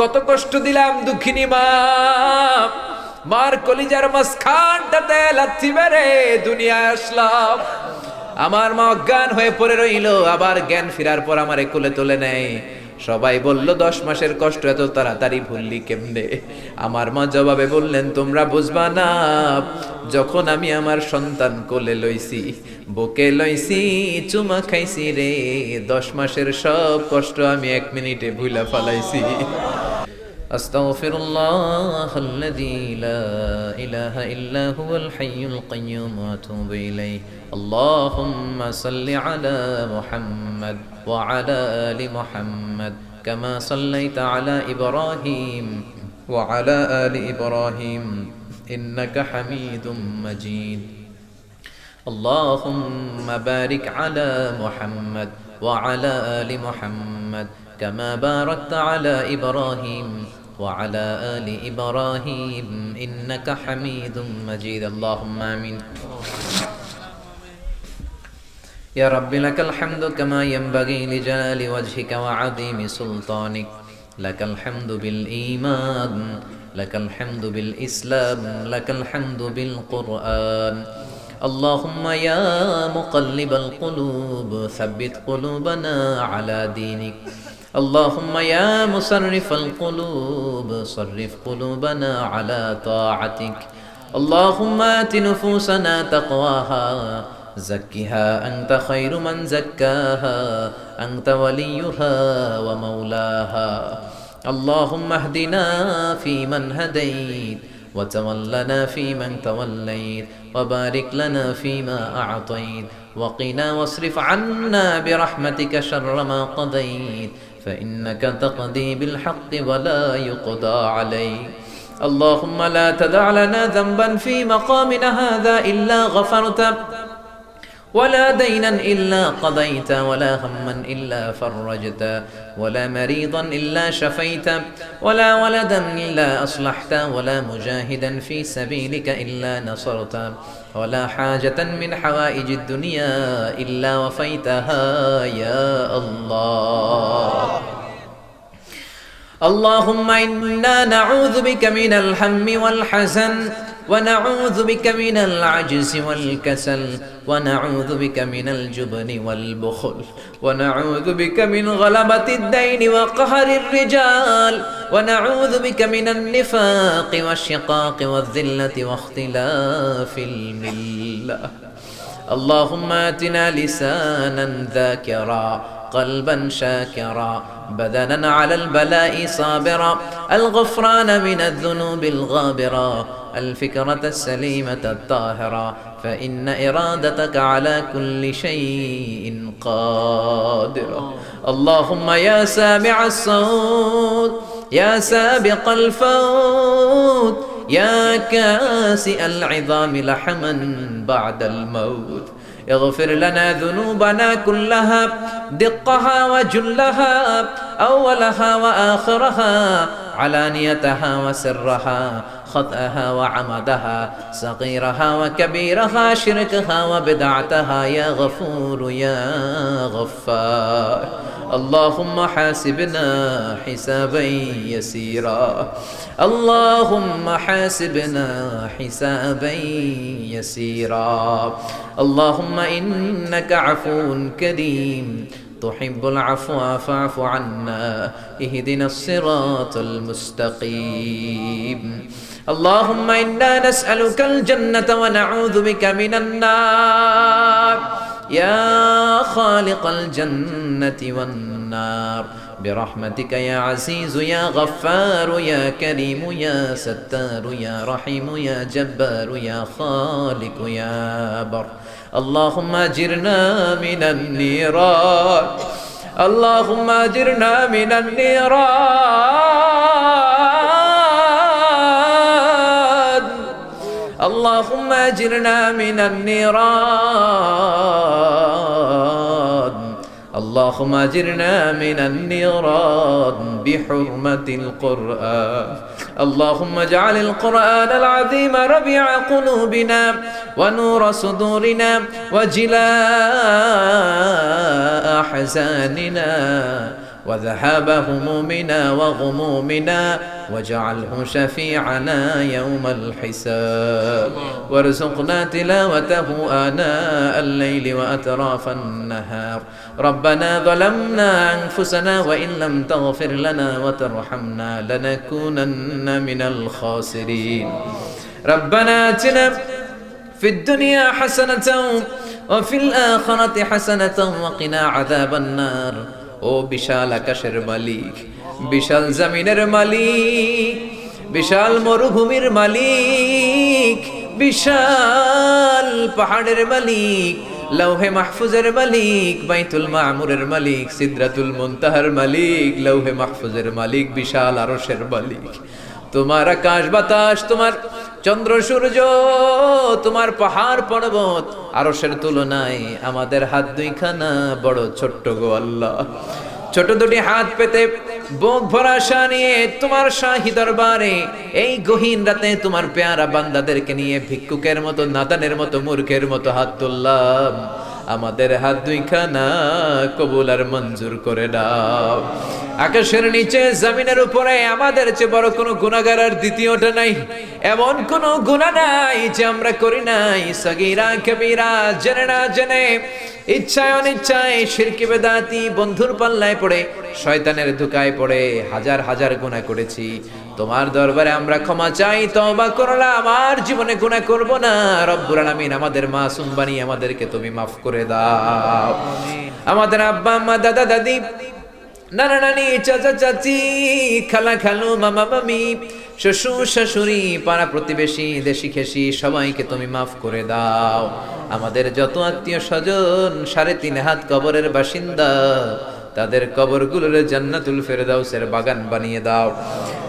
কত কষ্ট দিলাম দুঃখিনী মা, মার কলিজার মাঝখানটাতে লাথি মেরে দুনিয়ায় আসলাম। আমার মা অজ্ঞান হয়ে পড়ে রইল, আবার জ্ঞান ফেরার পর আমারে কোলে তুলে নেয়। সবাই বলল 10 মাসের কষ্ট এত তাড়াতাড়ি ভুললি কেমনে? আমার মা জবাবে বললেন, তোমরা বুঝবা না, যখন আমি আমার সন্তান কোলে লইছি, বুকে লইছি, চুমা খাইছি রে, 10 মাসের সব কষ্ট আমি 1 মিনিটে ভুলা ফালাইছি। আস্তাগফিরুল্লাহ আল্লাযী লা ইলাহা ইল্লা হুয়াল হাইয়ুল কাইয়্যুম ওয়া আতুবু ইলাইহি। আল্লাহুম্মা সাল্লি আলা মুহাম্মাদ ওয়া আলা আলি মুহাম্মাদ কামা সাল্লাইতা আলা ইব্রাহিম ওয়া আলা আলি ইব্রাহিম ইন্নাকা হামিদুম মাজিদ। আল্লাহুম্মা বারিক আলা মুহাম্মাদ ওয়া আলা আলি মুহাম্মাদ كما باركت على إبراهيم وعلى آل إبراهيم إنك حميد مجيد. اللهم آمين. يا رب لك الحمد كما ينبغي لجلال وجهك وعظيم سلطانك. لك الحمد بالإيمان، لك الحمد بالإسلام، لك الحمد بالقرآن. اللهم يا مقلب القلوب ثبت قلوبنا على دينك. اللهم يا مصرف القلوب صرف قلوبنا على طاعتك. اللهم آت نفوسنا تقواها زكها أنت خير من زكاها أنت وليها ومولاها. اللهم اهدنا فيمن هديت وتولنا فيمن توليت وبارك لنا فيما أعطيت وقنا واصرف عنا برحمتك شر ما قضيت فإنك تقضي بالحق ولا يقضى عليك. اللهم لا تدع لنا ذنبا في مقامنا هذا إلا غفرته ولا دينا إلا قضيت ولا هما إلا فرجت ولا مريضا إلا شفيت ولا ولدا إلا أصلحت ولا مجاهدا في سبيلك إلا نصرت ولا حاجة من حوائج الدنيا إلا وفيتها يا الله. اللهم إنا نعوذ بك من الهم والحزن ونعوذ بك من العجز والكسل ونعوذ بك من الجبن والبخل ونعوذ بك من غلبة الدين وقهر الرجال ونعوذ بك من النفاق والشقاق والذلة واختلاف الملة. اللهم آتنا لسانا ذاكرا قلبا شاكرا بدنا على البلاء صابرا الغفران من الذنوب الغابرا الفكرة السليمة الطاهرة فإن إرادتك على كل شيء قادرة. اللهم يا سامع الصوت يا سابق الفوت يا كاسئ العظام لحما بعد الموت اغفر لنا ذنوبنا كلها دقها وجلها أولها وآخرها علانيتها وسرها خطأها وعمدها صغيرها وكبيرها شركها وبدعتها يا غفور يا غفار. اللهم حاسبنا حسابا يسيرا اللهم حاسبنا حسابا يسيرا. اللهم إنك عفو كريم تحب العفو فاعف عنا اهدنا الصراط المستقيم. اللهم إنا نسألك الجنة ونعوذ بك من النار يا خالق الجنة والنار برحمتك يا عزيز يا غفار يا كريم يا ستار يا رحيم يا جبار يا خالق يا بر. اللهم أجرنا من النيران اللهم أجرنا من النيران اللهم أجرنا من النيران اللهم أجرنا من النيران بحرمة القرآن. اللهم اجعل القرآن العظيم ربيع قلوبنا ونور صدورنا وجلاء أحزاننا وذهاب همومنا وغمومنا واجعله شفيعنا يوم الحساب وارزقنا تلاوته آناء الليل وأطراف النهار ربنا ظلمنا أنفسنا وإن لم تغفر لنا وترحمنا لنكونن من الخاسرين ربنا آتنا في الدنيا حسنة وفي الآخرة حسنة وقنا عذاب النار ও বিশাল আকাশের মালিক, বিশাল জমিনের মালিক, বিশাল মরুভূমির মালিক, বিশাল পাহাড়ের মালিক, লৌহে মাহফুজের মালিক, বাইতুল মামুরের মালিক, সিদরাতুল মুনতাহার মালিক, লৌহে মাহফুজের মালিক, বিশাল আরশের মালিক। তোমার আকাশ বাতাস, তোমার চন্দ্র সূর্য, তোমার পাহাড় পর্বত আরশের তুলনায় আমাদের হাত দুইখানা বড় ছোট্ট গো আল্লাহ। ছোট দুটি হাত পেতে বুক ভরা আশা নিয়ে তোমার শাহী দরবারে এই গহীন রাতে তোমার পেয়ারা বান্দাদেরকে নিয়ে ভিক্ষুকের মতো, নাদানের মতো, মূর্খের মতো হাত তুললাম। আমাদের হাত দুইখানা কবুল আর মঞ্জুর করে দাও। আকাশের নিচে জমিনের উপরে আমাদের চেয়ে বড় কোনো গুনাহগার আর দ্বিতীয়টা নাই। এমন কোনো গুনাহ নাই যে আমরা করি নাই, সগীরা কবিরা, জেনে না জেনে, ইচ্ছায় অনিচ্ছায়, শিরকি বেদাতি, বন্ধুর পাল্লায় পড়ে, শয়তানের ধোঁকায় পড়ে হাজার হাজার গুনাহ করেছি। তোমার দরবারে আমরা ক্ষমা চাই, তওবা করলাম, আর জীবনে গুনাহ করব না। রব্বুল আলামিন আমাদের মাসুম বানিয়ে আমাদেরকে তুমি মাফ করে দাও। আমাদের আব্বা আম্মা, দাদা দাদি, নানা নানি, চাচা চাচি, খালা খালু, মামা মামি, শ্বশুর শাশুড়ি, পাড়া প্রতিবেশী, দেশি খেসি, সবাইকে তুমি মাফ করে দাও। আমাদের যত আত্মীয় স্বজন 3.5 হাত কবরের বাসিন্দা, তাদের কবরগুলোর জান্নাতুল ফেরদাউসের বাগান বানিয়ে দাও।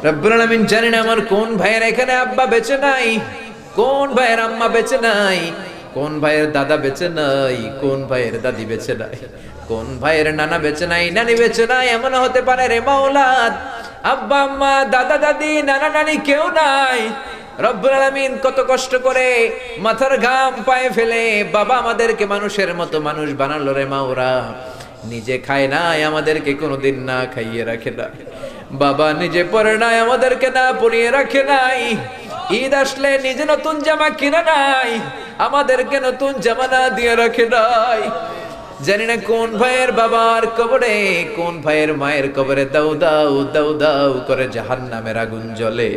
রব্বুল আলামিন, জানি না আমার কোন ভাইয়ের এখানে আব্বা বেঁচে নাই, কোন ভাইয়ের আম্মা বেঁচে নাই, কোন ভাইয়ের দাদা বেঁচে নাই, কোন ভাইয়ের দাদি বেঁচে নাই, কোন ভাইয়ের নানা বেঁচে নাই, নানি বেঁচে নাই। এমন হতে পারে রে মাওলা, আব্বা আম্মা, দাদা দাদি, নানা নানি কেউ নাই। রব্বুল আলামিন, কত কষ্ট করে মাথার ঘাম পায়ে ফেলে বাবা আমাদেরকে মানুষের মতো মানুষ বানালো রে মাওরা। নিজে খায় নাই, আমাদেরকে কোনোদিন না খাইয়ে রাখে নাই। বাবা নিজে পরে নাই, আমাদেরকে না পরিয়ে রাখে নাই। ঈদ আসলে নিজে নতুন জামা কিনে নাই, আমাদেরকে নতুন জামা না দিয়ে রাখে নাই। জানি না কোন ভাইয়ের বাবার কবরে, কোন ভাইয়ের মায়ের কবরে দাউ দাউ দাউ দাউ করে জাহান্নামের আগুন জ্বলে।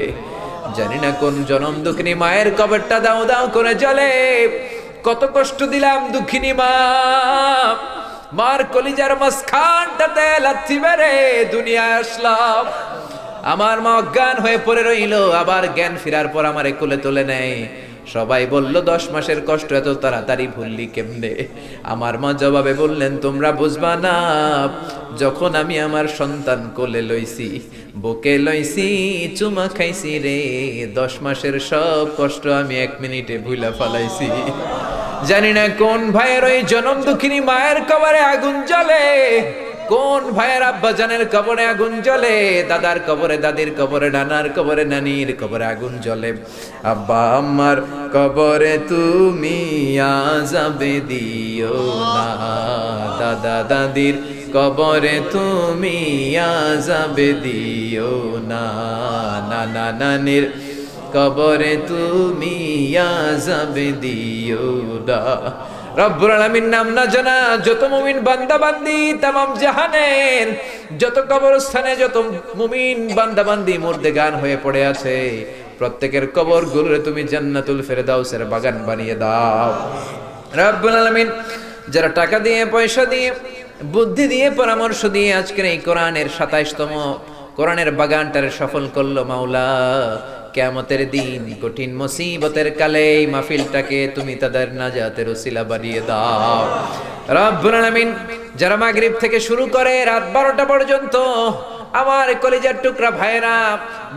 জানি না কোন জনম দুঃখিনী মায়ের কবরটা দাউ দাউ করে জ্বলে। কত কষ্ট দিলাম দুঃখিনী মা, মার কলিজার মাঝখানটাতে লাথি মেরে দুনিয়ায় আসলাম। আমার মা অজ্ঞান হয়ে পড়ে রইল, আবার জ্ঞান ফেরার পর আমারে কোলে তুলে নেয়। সবাই বলল 10 মাসের কষ্ট এত তাড়াতাড়ি ভুললি কেমনে? আমার মা জবাবে বললেন, তোমরা বুঝবা না, যখন আমি আমার সন্তান কোলে লইছি, বুকে লইছি, চুমা খাইছি রে, 10 মাসের সব কষ্ট আমি 1 মিনিটে ভুলা ফালাইছি। জানি না কোন ভাইয়ের ওই জনম দুঃখিনী মায়ের কবরে আগুন জ্বলে, কোন ভাইয়ের আব্বা জানের কবরে আগুন জ্বলে, দাদার কবরে, দাদির কবরে, নানার কবরে, নানির কবরে আগুন জ্বলে। আব্বা আম্মার কবরে তুমি আযাবে দিও না, দাদা দাদির কবরে তুমি আযাবে দিও না, নানা নানির কবরে তুমি আযাবে দিও না। রব্বুল আলামিন নাম না জানা যত মুমিন বান্দা বান্দি তামাম জাহানের যত কবরস্থানে যত মুমিন বান্দা বান্দি মুর্দেগান হয়ে পড়ে আছে, প্রত্যেকের কবরগুলোরে তুমি জান্নাতুল ফেরদাউসের বাগান বানিয়ে দাও। রব্বুল আলামিন, যারা টাকা দিয়ে, পয়সা দিয়ে, বুদ্ধি দিয়ে, পরামর্শ দিয়ে আজকের এই কোরআনের 27তম কোরআনের বাগানটারে সফল করলো মাওলা, কিয়ামতের দিন কঠিন মুসিবতের কালে এই মাহফিলটাকে তুমি তাদের নাজাতের ওসিলা বানিয়ে দাও। রব্বুল আলামিন, যারা মাগরিব থেকে শুরু করে রাত 12টা পর্যন্ত আমার কলিজার টুকরা ভাইরা,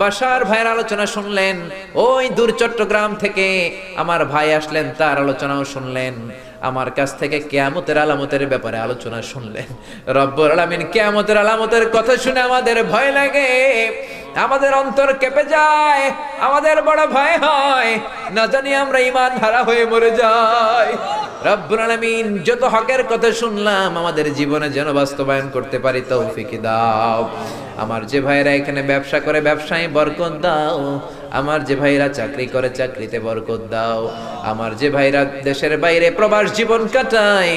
বাসার ভাইয়ের আলোচনা শুনলেন, ওই দূর চট্টগ্রাম থেকে আমার ভাই আসলেন, তার আলোচনাও শুনলেন, আমার কাছ থেকে কিয়ামতের আলামতের ব্যাপারে আলোচনা শুনলেন। রব্বুল আলামিন, কিয়ামতের আলামতের কথা শুনে আমাদের ভয় লাগে, আমাদের অন্তর কেঁপে যায়, আমাদের বড় ভয় হয়, না জানি আমরা ঈমান হারা হয়ে মরে যাই। রব্বুল আলামিন যত হকের কথা শুনলাম আমাদের জীবনে যেন বাস্তবায়ন করতে পারি তৌফিক দাও। আমার যে ভাইরা এখানে ব্যবসা করে ব্যবসায় বরকত দাও, আমার যে ভাইরা চাকরি করে চাকরিতে বরকত দাও, আমার যে ভাইরা দেশের বাইরে প্রবাস জীবন কাটায়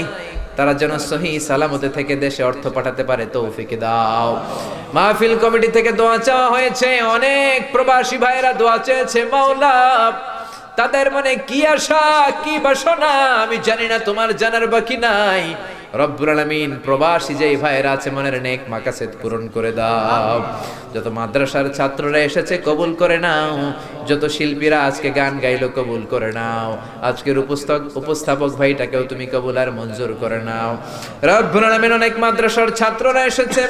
তারা যেন সহি সালামতে থেকে দেশে অর্থ পাঠাতে পারে তৌফিক দাও। মাহফিল কমিটি থেকে দোয়া চাওয়া হয়েছে, অনেক প্রবাসী ভাইরা দোয়া চেয়েছে মাওলা, তাদের মনে কি আশা কি বাসনা আমি জানি না, তোমার জানার বাকি নাই। রব্বুল আলামিন প্রবাসী যেই ভাইরা আছে মনের নেক মাকাসেদ পূরণ করে দাও। যত মাদ্রাসার ছাত্ররা এসেছে কবুল করে নাও, যত শিল্পীরা আজকে গান গাইলো কবুল করে নাও, আজকের উপস্থাপক ভাইটাকেও তুমি কবুল আর মঞ্জুর করে নাও। রব্বুল আলামিন অনেক মাদ্রাসার ছাত্ররা এসেছে,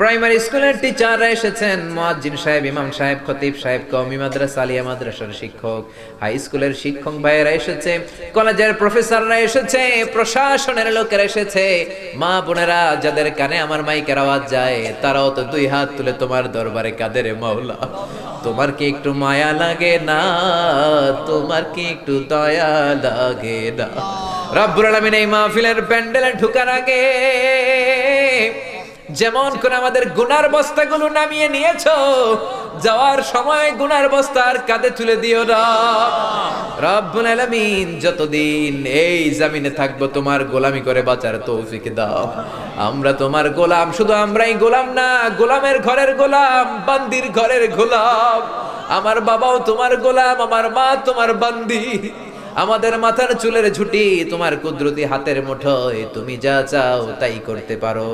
প্রাইমারি স্কুলের টিচাররা এসেছেন, মুয়াজ্জিন সাহেব, ইমাম সাহেব, খতিব সাহেব, কওমি মাদ্রাসা, আলিয়া মাদ্রাসার শিক্ষক, হাই স্কুলের শিক্ষক ভাইয়েরা এসেছে, কলেজের প্রফেসররা এসেছে, প্রশাসনের লোকেরা এসেছে, মা বোনেরা যাদের কানে আমার মাইকের আওয়াজ যায় তারাও তো দুই হাত তুলে তোমার দরবারে কাঁদে রে মাওলা। তোমার কি একটু মায়া লাগে না? তোমার কি একটু দয়া লাগে না? রব্বুল আলামিন এই মাহফিলের প্যান্ডেলে ঢোকার আগে যেমন করে আমাদের গুনার বস্তাগুলো নামিয়ে নিয়েছো, যাওয়ার সময় গুনার বস্তা আর কাঁধে তুলে দিও না। রব্বুল আলামিন যতদিন এই জমিনে থাকবো তোমার গোলামি করে বাঁচার তৌফিক দাও। আমরা তোমার গোলাম, শুধু আমরাই গোলাম না, গোলামের ঘরের গোলাম, বান্দির ঘরের গোলাম। আমার বাবাও তোমার গোলাম, আমার মা তোমার বান্দি। আমাদের মাথার চুলের ঝুঁটি তোমার কুদরতি হাতের মুঠোয়, তুমি যা চাও তাই করতে পারো।